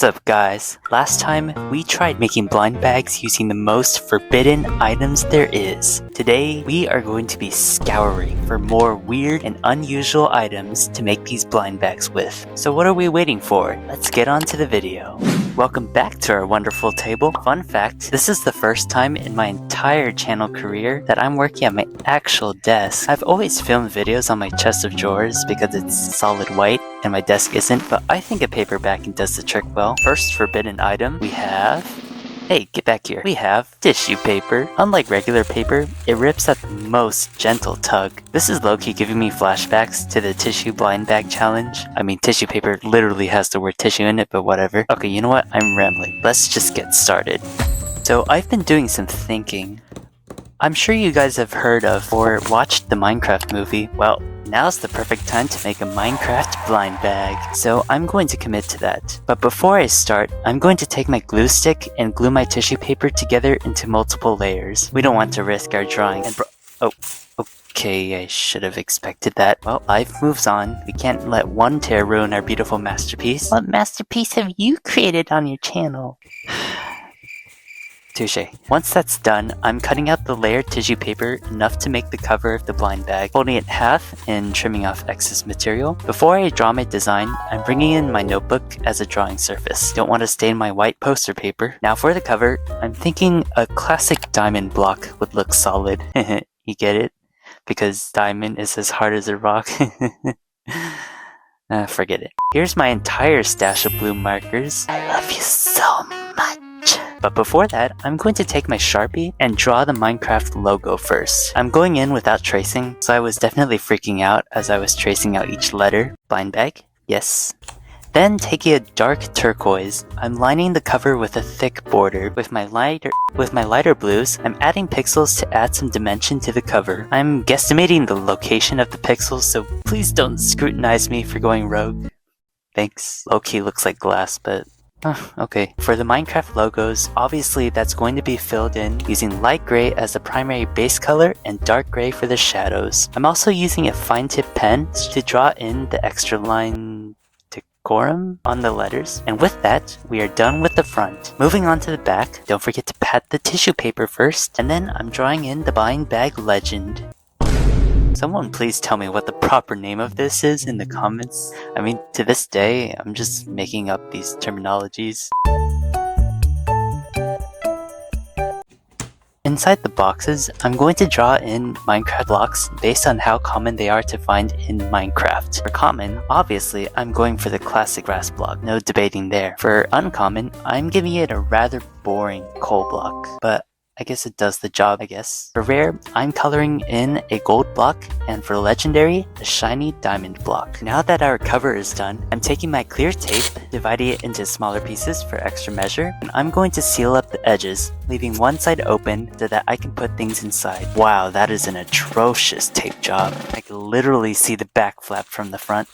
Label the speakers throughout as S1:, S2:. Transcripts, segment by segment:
S1: What's up guys? Last time we tried making blind bags using the most forbidden items there is. Today we are going to be scouring for more weird and unusual items to make these blind bags with. So what are we waiting for? Let's get on to the video. Welcome back to our wonderful table. Fun fact, this is the first time in my entire channel career that I'm working at my actual desk. I've always filmed videos on my chest of drawers because it's solid white and my desk isn't, but I think a paper backing does the trick well. First forbidden item, we have... Hey, get back here. We have tissue paper. Unlike regular paper, it rips at the most gentle tug. This is low-key giving me flashbacks to the tissue blind bag challenge. I mean, tissue paper literally has the word tissue in it, but whatever. Okay, you know what? I'm rambling. Let's just get started. So I've been doing some thinking. I'm sure you guys have heard of or watched the Minecraft movie. Well, now's the perfect time to make a Minecraft blind bag, so I'm going to commit to that. But before I start, I'm going to take my glue stick and glue my tissue paper together into multiple layers. We don't want to risk our drawing and okay, I should have expected that. Well, life moves on. We can't let one tear ruin our beautiful masterpiece. What masterpiece have you created on your channel? Touche. Once that's done, I'm cutting out the layered tissue paper enough to make the cover of the blind bag, folding it in half and trimming off excess material. Before I draw my design, I'm bringing in my notebook as a drawing surface. Don't want to stain my white poster paper. Now for the cover, I'm thinking a classic diamond block would look solid. You get it? Because diamond is as hard as a rock. Forget it. Here's my entire stash of blue markers. I love you so much. But before that, I'm going to take my Sharpie and draw the Minecraft logo first. I'm going in without tracing, so I was definitely freaking out as I was tracing out each letter. Blind bag? Yes. Then taking a dark turquoise, I'm lining the cover with a thick border. With my lighter blues, I'm adding pixels to add some dimension to the cover. I'm guesstimating the location of the pixels, so please don't scrutinize me for going rogue. Thanks. Low-key looks like glass, but... okay. For the Minecraft logos, obviously that's going to be filled in using light gray as the primary base color and dark gray for the shadows. I'm also using a fine tip pen to draw in the extra line decorum on the letters. And with that, we are done with the front. Moving on to the back, don't forget to pat the tissue paper first, and then I'm drawing in the blind bag legend. Someone please tell me what the proper name of this is in the comments. I mean, to this day, I'm just making up these terminologies. Inside the boxes, I'm going to draw in Minecraft blocks based on how common they are to find in Minecraft. For common, obviously, I'm going for the classic grass block, no debating there. For uncommon, I'm giving it a rather boring coal block, but I guess it does the job, I guess. For rare, I'm coloring in a gold block, and for legendary, a shiny diamond block. Now that our cover is done, I'm taking my clear tape, dividing it into smaller pieces for extra measure, and I'm going to seal up the edges, leaving one side open so that I can put things inside. Wow, that is an atrocious tape job. I can literally see the back flap from the front.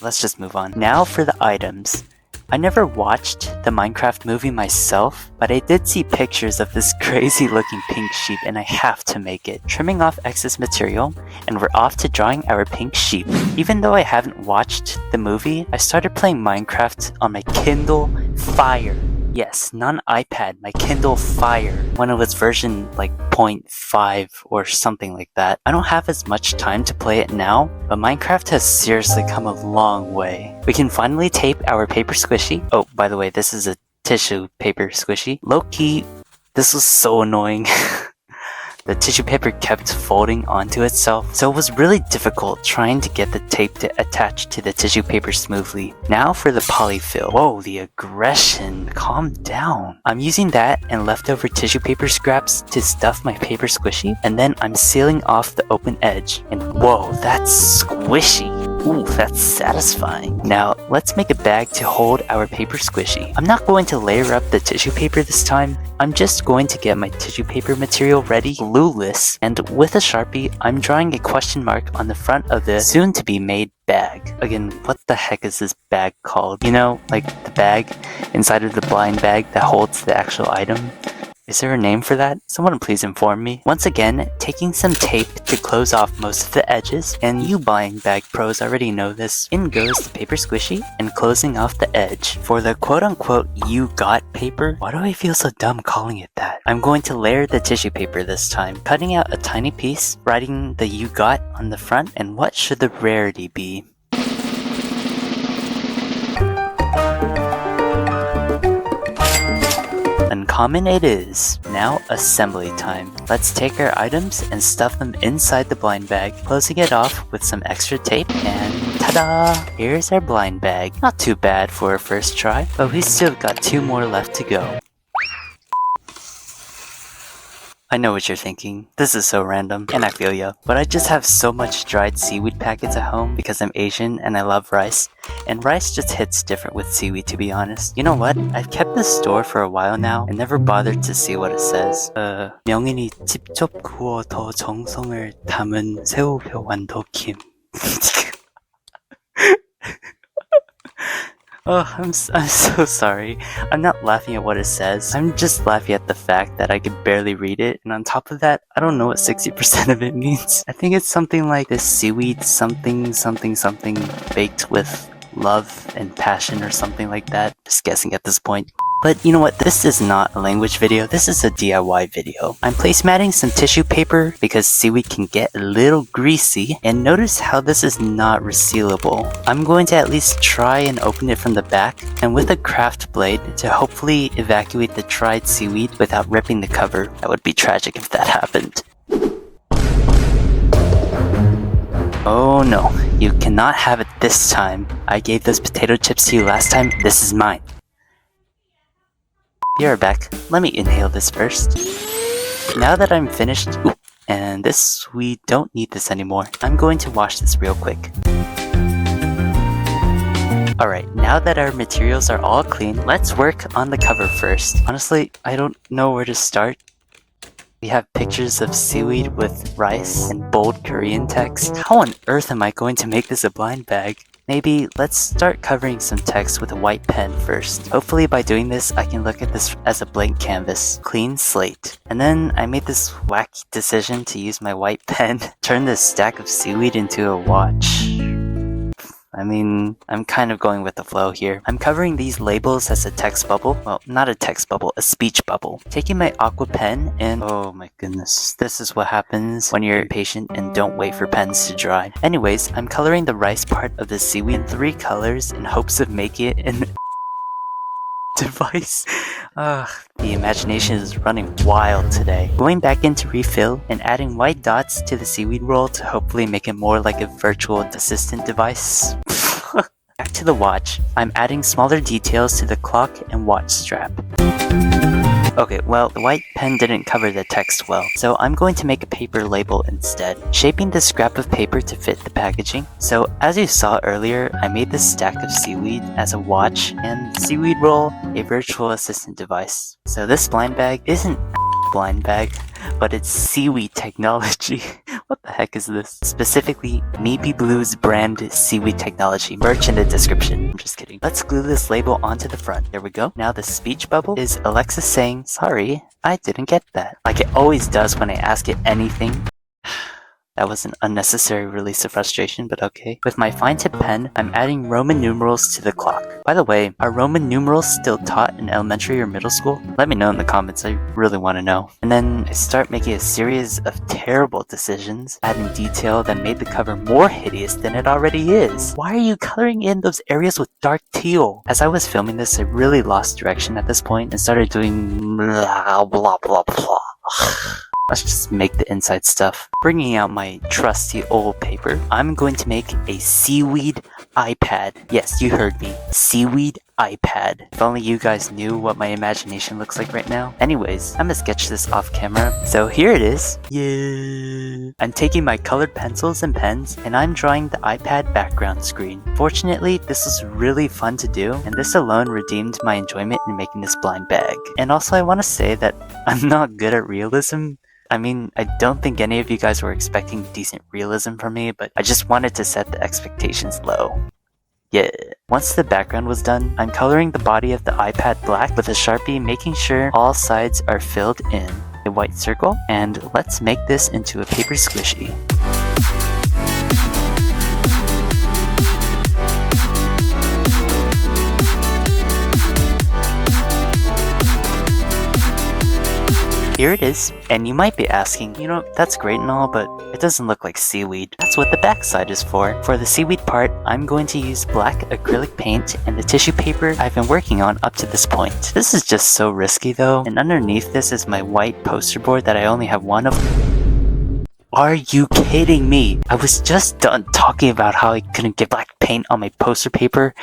S1: Let's just move on. Now for the items. I never watched the Minecraft movie myself, but I did see pictures of this crazy looking pink sheep and I have to make it. Trimming off excess material, and we're off to drawing our pink sheep. Even though I haven't watched the movie, I started playing Minecraft on my Kindle Fire. Yes, not an iPad, my Kindle Fire, when it was version like 0.5 or something like that. I don't have as much time to play it now, but Minecraft has seriously come a long way. We can finally tape our paper squishy. Oh, by the way, this is a tissue paper squishy. Low-key, this was so annoying. The tissue paper kept folding onto itself, so it was really difficult trying to get the tape to attach to the tissue paper smoothly. Now for the polyfill. Whoa, the aggression. Calm down. I'm using that and leftover tissue paper scraps to stuff my paper squishy, and then I'm sealing off the open edge. And whoa, that's squishy. Ooh, that's satisfying. Now, let's make a bag to hold our paper squishy. I'm not going to layer up the tissue paper this time. I'm just going to get my tissue paper material ready, glueless, and with a Sharpie, I'm drawing a question mark on the front of the soon-to-be-made bag. Again, what the heck is this bag called? You know, like the bag inside of the blind bag that holds the actual item? Is there a name for that? Someone please inform me. Once again, taking some tape to close off most of the edges, and you buying bag pros already know this. In goes the paper squishy and closing off the edge. For the quote-unquote you got paper, why do I feel so dumb calling it that? I'm going to layer the tissue paper this time, cutting out a tiny piece, writing the you got on the front, and what should the rarity be? Uncommon it is. Now assembly time. Let's take our items and stuff them inside the blind bag, closing it off with some extra tape, and ta-da! Here's our blind bag. Not too bad for a first try, but we still got 2 more left to go. I know what you're thinking. This is so random, and I feel ya. But I just have so much dried seaweed packets at home because I'm Asian and I love rice. And rice just hits different with seaweed, to be honest. You know what? I've kept this store for a while now and never bothered to see what it says. 명인이 직접 구워 더 정성을 담은 새우표 완도김. Oh, I'm so sorry. I'm not laughing at what it says. I'm just laughing at the fact that I can barely read it. And on top of that, I don't know what 60% of it means. I think it's something like this seaweed something baked with love and passion or something like that. Just guessing at this point. But you know what, this is not a language video, this is a DIY video. I'm placematting some tissue paper because seaweed can get a little greasy, and notice how this is not resealable. I'm going to at least try and open it from the back, and with a craft blade to hopefully evacuate the dried seaweed without ripping the cover. That would be tragic if that happened. Oh no, you cannot have it this time. I gave those potato chips to you last time, this is mine. Be right back. Let me inhale this first. Now that I'm finished, and this, we don't need this anymore. I'm going to wash this real quick. Alright, now that our materials are all clean, let's work on the cover first. Honestly, I don't know where to start. We have pictures of seaweed with rice and bold Korean text. How on earth am I going to make this a blind bag? Maybe let's start covering some text with a white pen first. Hopefully by doing this, I can look at this as a blank canvas, clean slate. And then I made this wacky decision to use my white pen, turn this stack of seaweed into a watch. I mean, I'm kind of going with the flow here. I'm covering these labels as a text bubble. Well, not a text bubble, a speech bubble. Taking my aqua pen and oh my goodness, this is what happens when you're impatient and don't wait for pens to dry. Anyways, I'm coloring the rice part of the seaweed in 3 colors in hopes of making it an device. The imagination is running wild today. Going back in to refill and adding white dots to the seaweed roll to hopefully make it more like a virtual assistant device. Back to the watch, I'm adding smaller details to the clock and watch strap. Okay, well, the white pen didn't cover the text well, so I'm going to make a paper label instead, shaping the scrap of paper to fit the packaging. So, as you saw earlier, I made this stack of seaweed as a watch, and seaweed roll, a virtual assistant device. So this blind bag isn't blind bag, but it's seaweed technology. What the heck is this? Specifically, Meepyblues brand seaweed technology. Merch in the description. I'm just kidding. Let's glue this label onto the front. There we go. Now the speech bubble is Alexa saying, "Sorry, I didn't get that." Like it always does when I ask it anything. That was an unnecessary release of frustration, but okay. With my fine tip pen, I'm adding Roman numerals to the clock. By the way, are Roman numerals still taught in elementary or middle school? Let me know in the comments, I really want to know. And then I start making a series of terrible decisions, adding detail that made the cover more hideous than it already is. Why are you coloring in those areas with dark teal? As I was filming this, I really lost direction at this point and started doing blah blah blah blah. Let's just make the inside stuff. Bringing out my trusty old paper, I'm going to make a seaweed iPad. Yes, you heard me. Seaweed iPad. If only you guys knew what my imagination looks like right now. Anyways, I'm gonna sketch this off camera. So here it is. Yeah. I'm taking my colored pencils and pens, and I'm drawing the iPad background screen. Fortunately, this was really fun to do, and this alone redeemed my enjoyment in making this blind bag. And also I want to say that I'm not good at realism. I mean, I don't think any of you guys were expecting decent realism from me, but I just wanted to set the expectations low. Yeah. Once the background was done, I'm coloring the body of the iPad black with a Sharpie, making sure all sides are filled in a white circle, and let's make this into a paper squishy. Here it is, and you might be asking, that's great and all, but it doesn't look like seaweed. That's what the backside is for. For the seaweed part, I'm going to use black acrylic paint and the tissue paper I've been working on up to this point. This is just so risky though, and underneath this is my white poster board that I only have one of. Are you kidding me? I was just done talking about how I couldn't get black paint on my poster paper.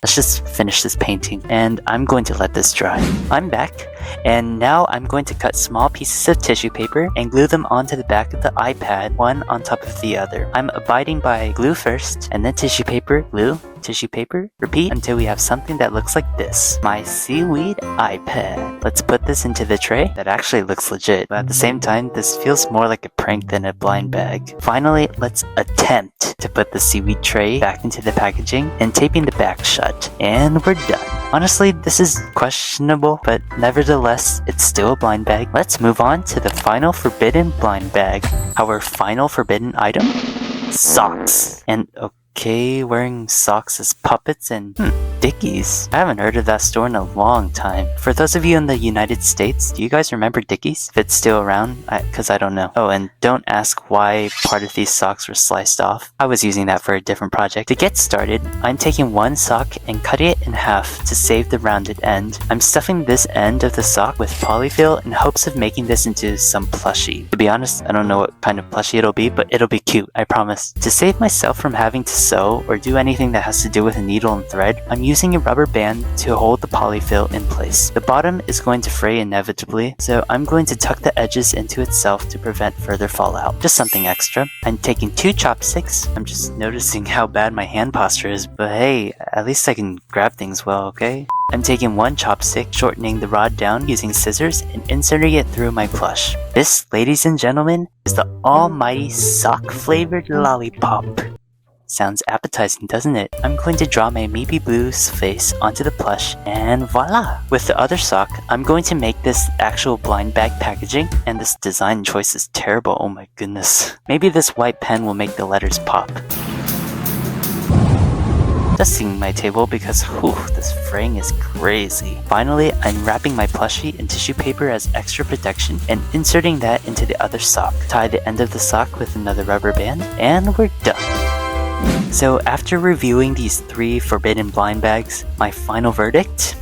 S1: Let's just finish this painting, and I'm going to let this dry. I'm back, and now I'm going to cut small pieces of tissue paper and glue them onto the back of the iPad, one on top of the other. I'm abiding by glue first, and then tissue paper, glue, tissue paper, repeat until we have something that looks like this. My Seaweed iPad. Let's put this into the tray. That actually looks legit, but at the same time, this feels more like a prank than a blind bag. Finally, let's attempt to put the seaweed tray back into the packaging and taping the back shut. And we're done. Honestly, this is questionable, but nevertheless, it's still a blind bag. Let's move on to the final forbidden blind bag. Our final forbidden item? Socks. And okay, wearing socks as puppets and Dickies. I haven't heard of that store in a long time. For those of you in the United States, do you guys remember Dickies? If it's still around, because I don't know. Oh, and don't ask why part of these socks were sliced off. I was using that for a different project. To get started, I'm taking one sock and cutting it in half to save the rounded end. I'm stuffing this end of the sock with polyfill in hopes of making this into some plushie. To be honest, I don't know what kind of plushie it'll be, but it'll be cute, I promise. To save myself from having to sew or do anything that has to do with a needle and thread, I'm using a rubber band to hold the polyfill in place. The bottom is going to fray inevitably, so I'm going to tuck the edges into itself to prevent further fallout. Just something extra. I'm taking 2 chopsticks. I'm just noticing how bad my hand posture is, but hey, at least I can grab things well, okay? I'm taking 1 chopstick, shortening the rod down using scissors and inserting it through my plush. This, ladies and gentlemen, is the almighty sock-flavored lollipop. Sounds appetizing, doesn't it? I'm going to draw my Meepyblues face onto the plush, and voila! With the other sock, I'm going to make this actual blind bag packaging, and this design choice is terrible, oh my goodness. Maybe this white pen will make the letters pop. Dusting my table because, this fraying is crazy. Finally, I'm wrapping my plushie in tissue paper as extra protection and inserting that into the other sock. Tie the end of the sock with another rubber band, and we're done. So after reviewing these 3 forbidden blind bags, my final verdict?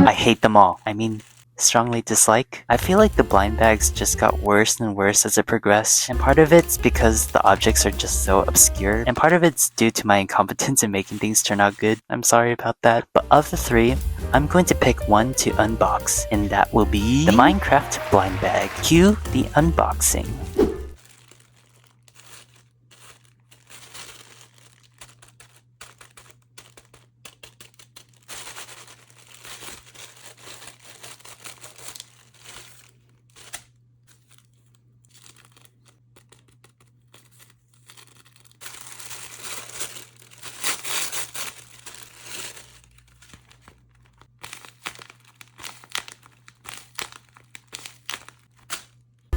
S1: I hate them all. I mean, strongly dislike. I feel like the blind bags just got worse and worse as it progressed, and part of it's because the objects are just so obscure, and part of it's due to my incompetence in making things turn out good. I'm sorry about that. But of the 3, I'm going to pick one to unbox, and that will be the Minecraft blind bag. Cue the unboxing.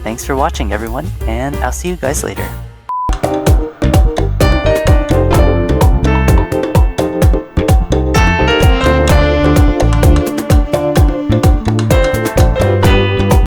S1: Thanks for watching, everyone, and I'll see you guys later.